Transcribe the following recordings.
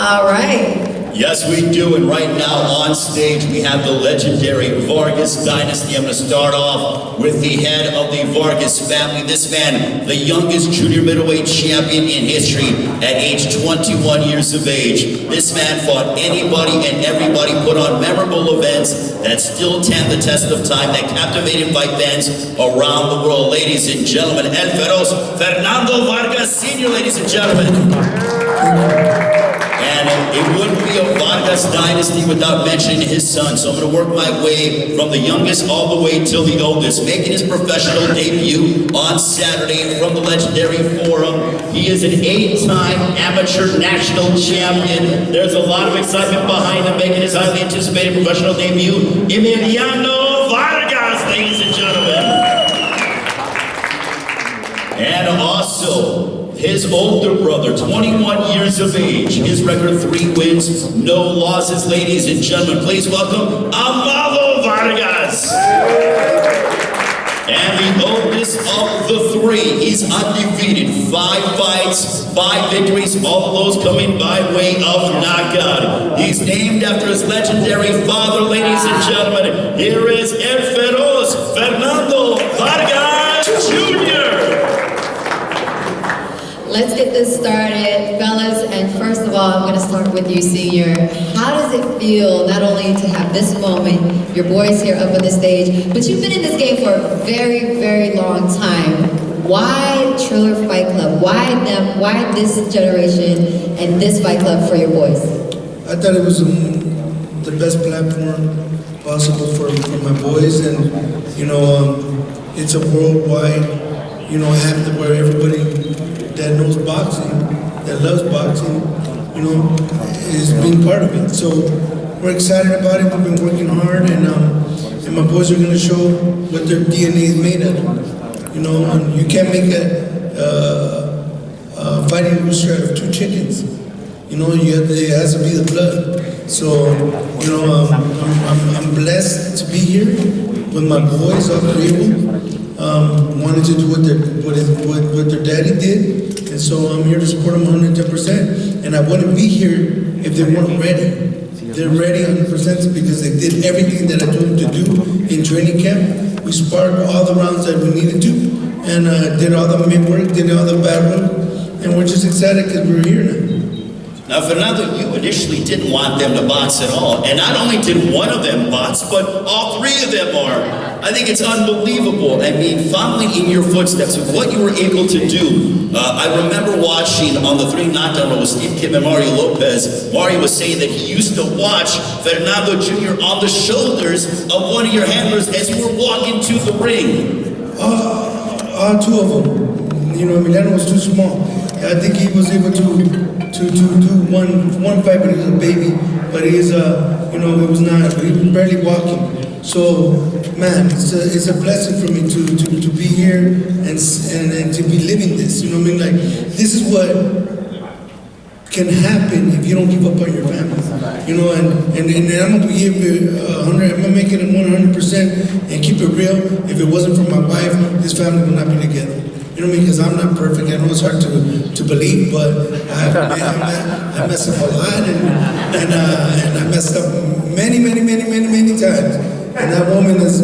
All right. Yes, we do, and right now on stage we have the legendary Vargas Dynasty. I'm going to start off with the head of the Vargas family. This man, the youngest junior middleweight champion in history at age 21 years of age. This man fought anybody and everybody, put on memorable events that still stand the test of time, that captivated fight fans around the world. Ladies and gentlemen, El Feroz Fernando Vargas Sr., ladies and gentlemen. And it wouldn't be a Vargas Dynasty without mentioning his son. So I'm going to work my way from the youngest all the way till the oldest, making his professional debut on Saturday from the legendary Forum. He is an 8-time amateur national champion. There's a lot of excitement behind him, making his highly anticipated professional debut, Emiliano Vargas, ladies and gentlemen. And also, his older brother, 21 years of age, his record 3 wins, no losses, ladies and gentlemen. Please welcome Amado Vargas. And the oldest of the 3, he's undefeated, 5 fights, 5 victories, all of those coming by way of knockout. He's named after his legendary father, ladies and gentlemen. Here is El Feroz Fernando Vargas Jr. Let's get this started, fellas, and first of all, I'm going to start with you, Senior. How does it feel not only to have this moment, your boys here up on the stage, but you've been in this game for a very, very long time. Why Triller Fight Club? Why them? Why this generation and this fight club for your boys? I thought it was the best platform possible for my boys, and it's a worldwide, habit where everybody that knows boxing, that loves boxing, is being part of it. So we're excited about it. We've been working hard, and my boys are going to show what their DNA is made of. And you can't make a fighting rooster out of 2 chickens. It has to be the blood. So I'm blessed to be here with my boys, all 3 of them. Wanted to do what their daddy did, and so I'm here to support them 110%. And I wouldn't be here if they weren't ready. They're ready 100% because they did everything that I told them to do in training camp. We sparred all the rounds that we needed to, and did all the mid work, did all the bad work, and we're just excited because we're here now. Now, Fernando, you initially didn't want them to box at all. And not only did one of them box, but all 3 of them are. I think it's unbelievable. I mean, following in your footsteps of what you were able to do. I remember watching on the 3 knockdown roll with Steve Kim and Mario Lopez. Mario was saying that he used to watch Fernando Jr. on the shoulders of one of your handlers as you were walking to the ring. 2 of them. Emiliano was too small. I think he was able to do one fight, but he was a baby. But he is it was not. He was barely walking. So, man, it's a blessing for me to be here and to be living this. Like, this is what can happen if you don't give up on your family. And I'm gonna be here 100. I'm gonna make it 100% and keep it real. If it wasn't for my wife, this family would not be together. Because I'm not perfect. I know it's hard to believe, but I mess up a lot, and I messed up many times. And that woman has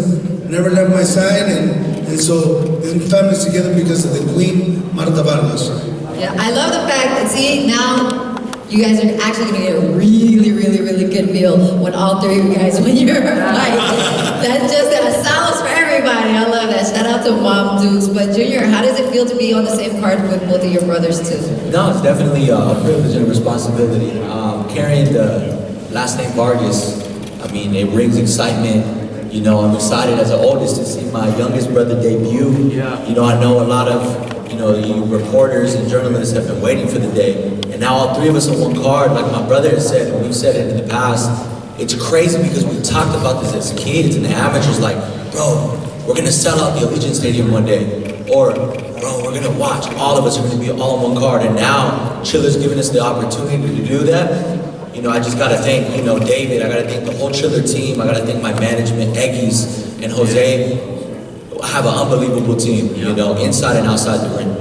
never left my side, and so this family's together because of the Queen, Marta Vargas. Yeah, I love the fact that, see, now you guys are actually going to get a really good meal when all 3 of you guys win your fight. That's just a solace for everybody. I love that. to Mom Dukes, but Junior, how does it feel to be on the same card with both of your brothers too? No, it's definitely a privilege and a responsibility. Carrying the last name Vargas, I mean, it brings excitement. You know, I'm excited as the oldest to see my youngest brother debut. Yeah. You know, I know a lot of, you reporters and journalists have been waiting for the day. And now all three of us on one card, like my brother has said, and we've said it in the past, it's crazy because we talked about this as kids and the amateurs, like, bro, we're gonna sell out the Allegiant Stadium one day. Or, bro, we're gonna watch, all of us are gonna be all on one card. And now, Triller's giving us the opportunity to do that. You know, I just gotta thank, David, I gotta thank the whole Triller team, I gotta thank my management, Eggies and Jose. I have an unbelievable team, inside and outside the ring.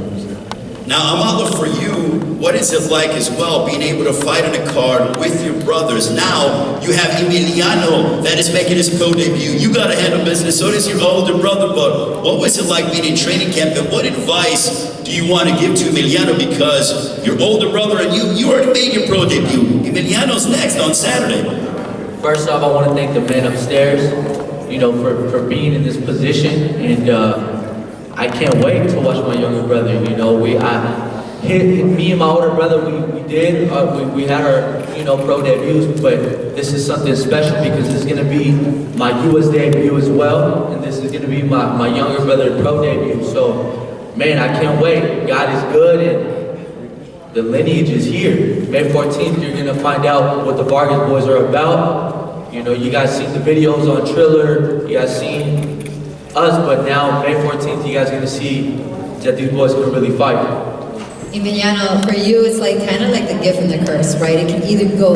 Now, Amala, for you, what is it like as well, being able to fight on a card with your brothers? Now, you have Emiliano that is making his pro debut. You got to handle business, so does your older brother, but what was it like being in training camp, and what advice do you want to give to Emiliano? Because your older brother and you already made your pro debut. Emiliano's next on Saturday. First off, I want to thank the men upstairs, for being in this position, and I can't wait to watch my younger brother. Me and my older brother, we had our pro debuts, but this is something special because this is going to be my US debut as well, and this is going to be my younger brother pro debut. So, man, I can't wait. God is good, and the lineage is here. May 14th, you're going to find out what the Vargas boys are about. You guys seen the videos on Triller, you guys seen us, but now May 14th, you guys are gonna see that these boys can really fight. Emiliano, for you, it's like kind of like the gift and the curse, right? It can either go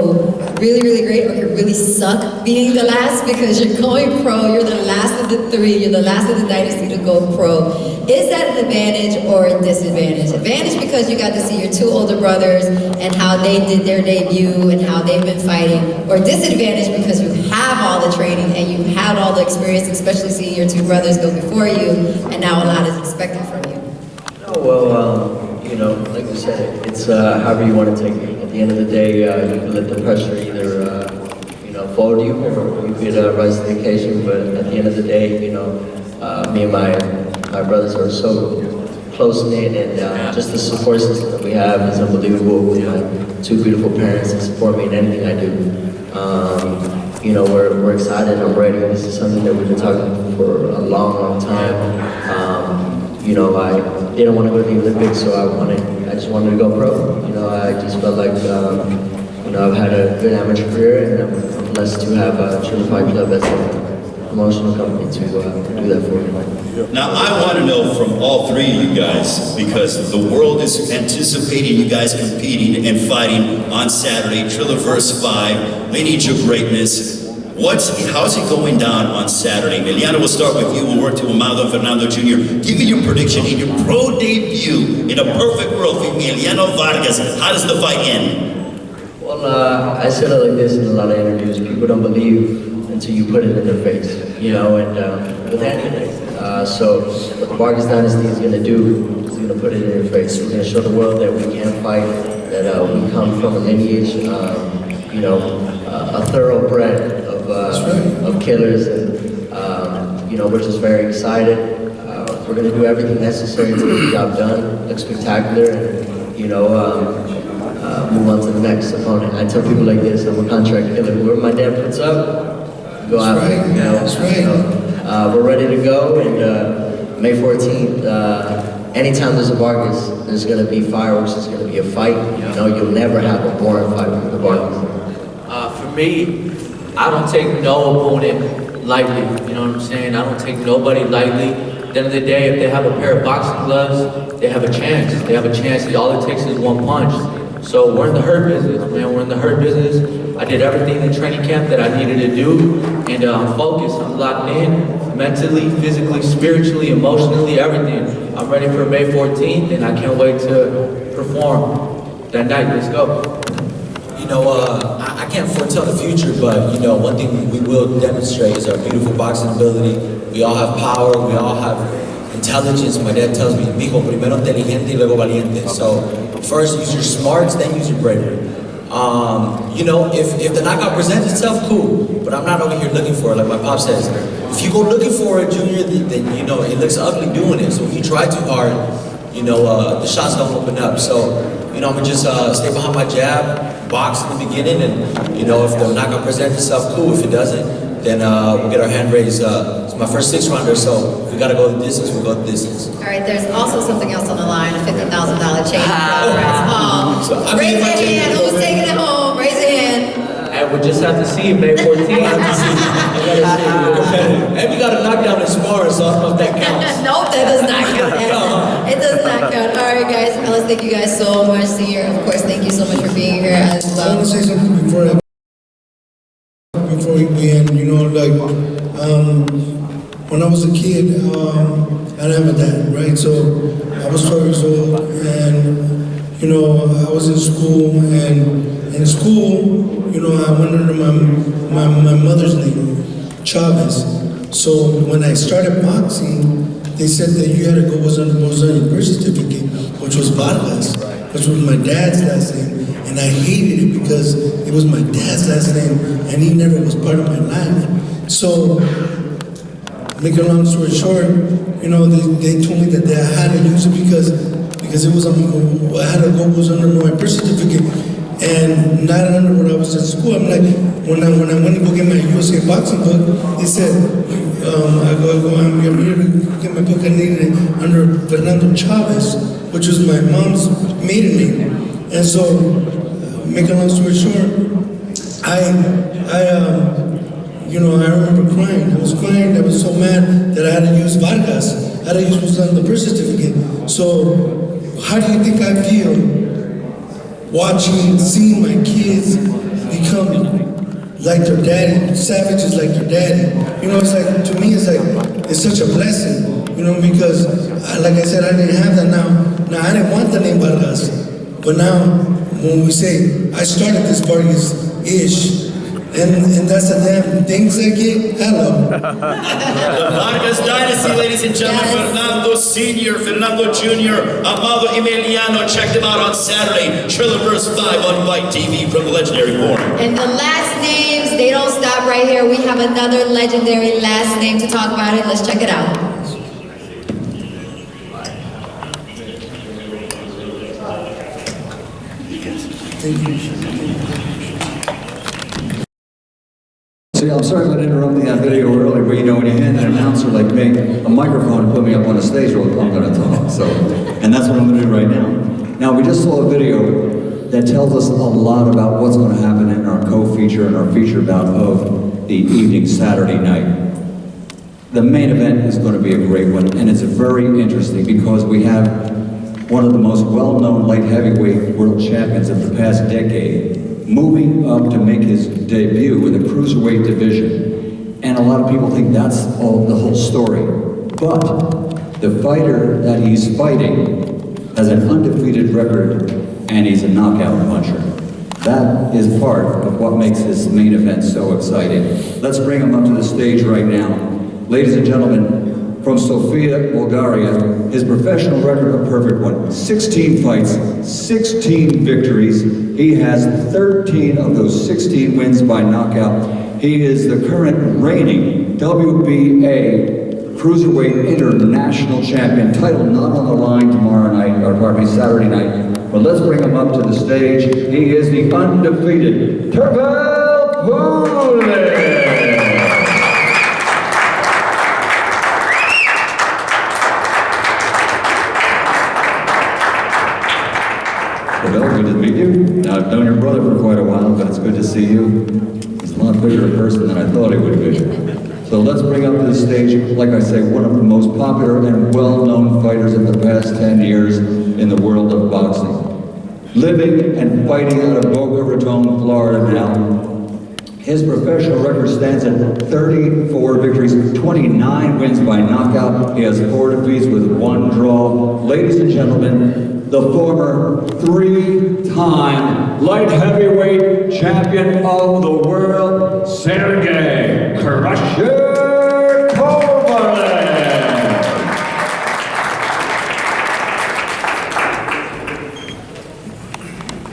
really, really great, or it can really suck being the last because you're going pro, you're the last of the three, you're the last of the dynasty to go pro. Is that an advantage or a disadvantage? Advantage because you got to see your two older brothers and how they did their debut and how they've been fighting, or disadvantage because you have all the training and you had all the experience, especially seeing your two brothers go before you, and now a lot is expected from you. Oh, well, like you said, it's however you want to take it. At the end of the day, you can let the pressure either, fold you, or you could rise to the occasion. But at the end of the day, me and my brothers are so close-knit, and just the support system that we have is unbelievable. With my two beautiful parents that support me in anything I do. We're excited, I'm ready. This is something that we've been talking about for a long, long time. I didn't want to go to the Olympics, so I just wanted to go pro. I just felt like, I've had a good amateur career, and I'm blessed to have Trillerverz Club as a promotional company to do that for me. Now, I want to know from all three of you guys, because the world is anticipating you guys competing and fighting on Saturday, Trillerverz 5, Lineage of Greatness. How's it going down on Saturday? Emiliano, we'll start with you. We'll work to Amado Fernando Jr. Give me your prediction in your pro debut in a perfect world for Emiliano Vargas. How does the fight end? Well, I said it like this in a lot of interviews. People don't believe until you put it in their face, and with anything. So what the Vargas Dynasty is going to do is going to put it in their face. We're going to show the world that we can fight, that we come from a lineage, a thoroughbred of killers, and we're just very excited. We're going to do everything necessary to get the job done, look spectacular, and move on to the next opponent. I tell people like this: I'm a contract killer. Whoever my dad puts up, go out. That's right. We're ready to go, and May 14th. Anytime there's a Vargas, there's going to be fireworks. There's going to be a fight. You'll never have a boring fight with the Vargas. For me, I don't take no opponent lightly, you know what I'm saying? I don't take nobody lightly. At the end of the day, if they have a pair of boxing gloves, they have a chance. They have a chance. All it takes is one punch. So we're in the hurt business, man. We're in the hurt business. I did everything in training camp that I needed to do, and I'm focused. I'm locked in, mentally, physically, spiritually, emotionally, everything. I'm ready for May 14th, and I can't wait to perform that night. Let's go. I can't foretell the future, but one thing we will demonstrate is our beautiful boxing ability. We all have power, we all have intelligence. My dad tells me, mijo, primero inteligente y luego valiente. So first use your smarts, then use your bravery. You know, if the knockout presents itself, cool. But I'm not over here looking for it, like my pop says. If you go looking for it, Junior, then you know, it looks ugly doing it. So if you try too hard, you know, the shots don't open up. So, you know, I'm gonna just stay behind my jab, box in the beginning, and, you know, if the knockout presents itself, cool. If it doesn't, then we'll get our hand raised. It's my first 6-rounder, so if we gotta go the distance, we'll go the distance. All right, there's also something else on the line, a $50,000 chain. So, I mean, Raise if I your take hand, it, who's taking it home? Raise your hand. And we'll just have to see May 14th. And we got a knockdown in sparring, so I don't know if that counts. Nope, that does not count. It does not count. All right, guys, fellas, thank you guys so much. Senior, of course, thank you so much for being here as I well. want to say something before we end. You know, like when I was a kid, I didn't have a dad, right? So I was 12 years old, and you know, I was in school, and in school, you know, I went under my mother's name, Chavez. So when I started boxing, they said that you had to go was on your birth certificate, which was Vargas, which was my dad's last name. And I hated it because it was my dad's last name and he never was part of my life. So, make a long story short, you know, they told me that I had to use it because it was I had to go was under my birth certificate and not under when I was in school. I'm like, when I went to go get my USA boxing book, they said, I'm here to get my book. I needed it under Fernando Chavez, which was my mom's maiden name. And so, make a long story short, you know, I remember crying. I was crying. I was so mad that I had to use Vargas. I had to use what's on the birth certificate. So, how do you think I feel seeing my kids become like their daddy, savages like their daddy? You know, it's like, to me, it's such a blessing, you know, because, like I said, I didn't have that now. I didn't want the name Vargas, but now, when we say, I started this Vargas-ish, and that's the damn things I get. Hello. The Vargas Dynasty, ladies and gentlemen, Yes. Fernando Sr., Fernando Jr., Amado Emiliano. Check them out on Saturday, Trillerverz 5 on Fight TV from the legendary forum. And the last names, they don't stop right here. We have another legendary last name to talk about it. Let's check it out. See, I'm sorry about interrupting that video early, but you know, when you hand an announcer like me a microphone and put me up on a stage, well, I'm going to talk. So, and that's what I'm going to do right now. Now, we just saw a video that tells us a lot about what's going to happen in our co-feature and our feature bout of the evening Saturday night. The main event is going to be a great one, and it's very interesting because we have one of the most well-known light heavyweight world champions of the past decade moving up to make his debut in the cruiserweight division. And a lot of people think that's the whole story. But the fighter that he's fighting has an undefeated record, and he's a knockout puncher. That is part of what makes this main event so exciting. Let's bring him up to the stage right now. Ladies and gentlemen, from Sofia, Bulgaria, his professional record, a perfect one. 16 fights, 16 victories. He has 13 of those 16 wins by knockout. He is the current reigning WBA Cruiserweight International Champion. Title not on the line tomorrow night, or pardon me, Saturday night. But let's bring him up to the stage. He is the undefeated Tervel Pulev. Well, good to meet you. Now, I've known your brother for quite a while, but it's good to see you. He's a lot bigger in person than I thought he would be. So let's bring up to the stage, like I say, one of the most popular and well-known fighters of the past 10 years in the world of boxing. Living and fighting out of Boca Raton, Florida now. His professional record stands at 34 victories, 29 wins by knockout. He has 4 defeats with 1 draw. Ladies and gentlemen, the former 3-time light heavyweight champion of the world, Sergey Kovalev.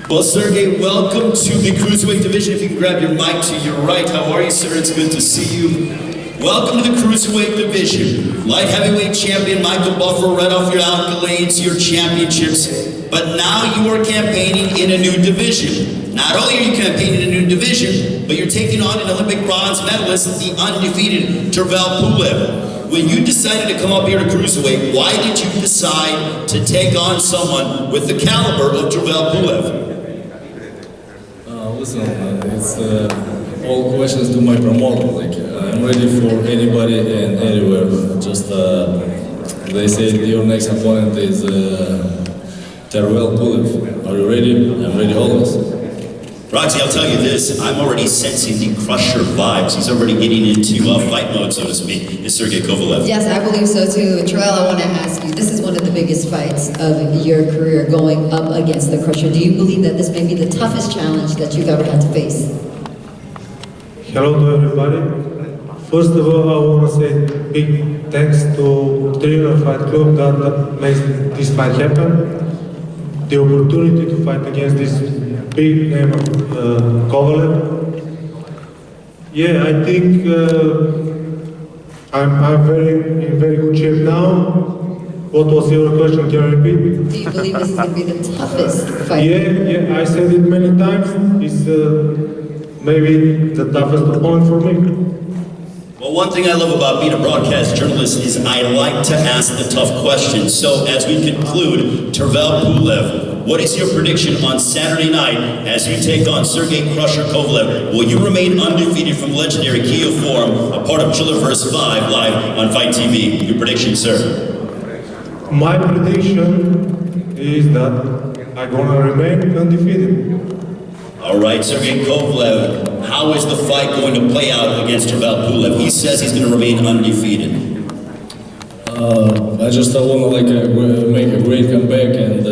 Well, Sergey, welcome to the Cruiserweight division. If you can grab your mic to your right. How are you, sir? It's good to see you. Welcome to the Cruiserweight division. Light heavyweight champion Michael Buffer read off your accolades, your championships, but now you are campaigning in a new division. Not only are you campaigning in a new division, but you're taking on an Olympic bronze medalist, the undefeated Tervel Pulev. When you decided to come up here to Cruiserweight, why did you decide to take on someone with the caliber of Tervel Pulev? Listen, it's all questions to my promoter. Like, I'm ready for anybody and anywhere. Just they said your next opponent is Tervel Pulev. Are you ready? I'm ready always. Roxy, I'll tell you this, I'm already sensing the Crusher vibes. He's already getting into fight mode, so to speak. Is Sergey Kovalev? Yes, I believe so too. Tervel, I want to ask you, this is one of the biggest fights of your career going up against the Crusher. Do you believe that this may be the toughest challenge that you've ever had to face? Hello to everybody. First of all, I want to say big thanks to Trillerverz Fight Club that makes this fight happen. The opportunity to fight against this big name of Kovalev. Yeah, I think I'm in very good shape now. What was your question? Can you repeat? Do you believe this is going to be the toughest fight? Yeah, I said it many times. It's maybe the toughest opponent for me. Well, one thing I love about being a broadcast journalist is I like to ask the tough questions. So as we conclude, Tervel Pulev, what is your prediction on Saturday night as you take on Sergey Crusher Kovalev? Will you remain undefeated from legendary Kiev Forum, a part of Trillerverz 5 live on Fight TV? Your prediction, sir? My prediction is that I'm gonna remain undefeated. All right, Sergey Kovalev, how is the fight going to play out against Tervel Pulev? He says he's going to remain undefeated. I just want to make a great comeback and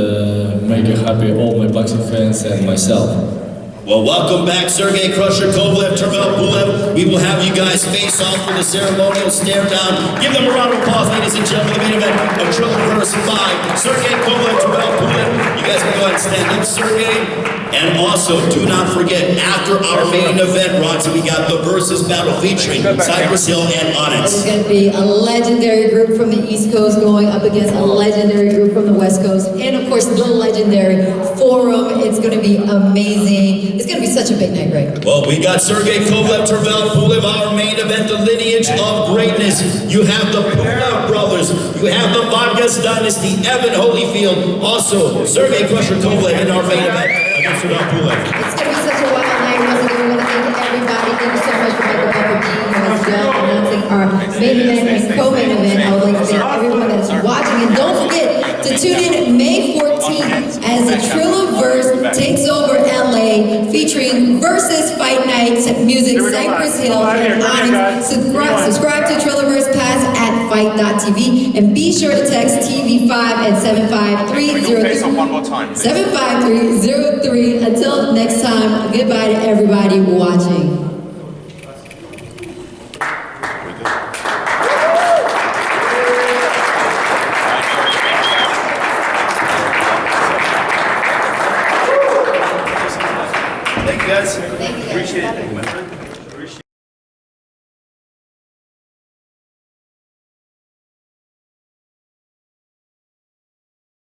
make happy all my boxing fans and myself. Well, welcome back, Sergey Crusher Kovalev, Tervel Pulev. We will have you guys face off for the ceremonial stare down. Give them a round of applause, ladies and gentlemen. The main event of Trillerverz 5. Sergey Kovalev, Tervel Pulev. You guys can go ahead and stand up, Sergey. And also, do not forget, after our main event, Roxy, we got the Versus battle featuring Cypress Hill and Onyx. It's going to be a legendary group from the East Coast going up against a legendary group from the West Coast. And of course, the legendary Forum. It's going to be amazing. It's going to be such a big night, right? Well, we got Sergey Kovalev, Tervel Pulev, our main event, the lineage of greatness. You have the Pulev brothers. You have the Vargas Dynasty, Evan Holyfield. Also, Sergey Crusher Kovalev in our main event against Tervel Pulev. It's going to be such a wild night. Once again, we want to thank everybody. Thank you so much for Michael Buffer being here as well, announcing our main event and co-main event. I would like to thank everyone that is watching. And don't forget to tune in May 14th as the Trillerverz takes over LA, featuring Versus Fight Night music, Cypress Hill, and Onyx. Subscribe to Trillerverz Pass at fight.tv and be sure to text TV5 at 75303. Until next time, goodbye to everybody watching. Thank you guys. Thank you. Appreciate it. Thank you, my friend.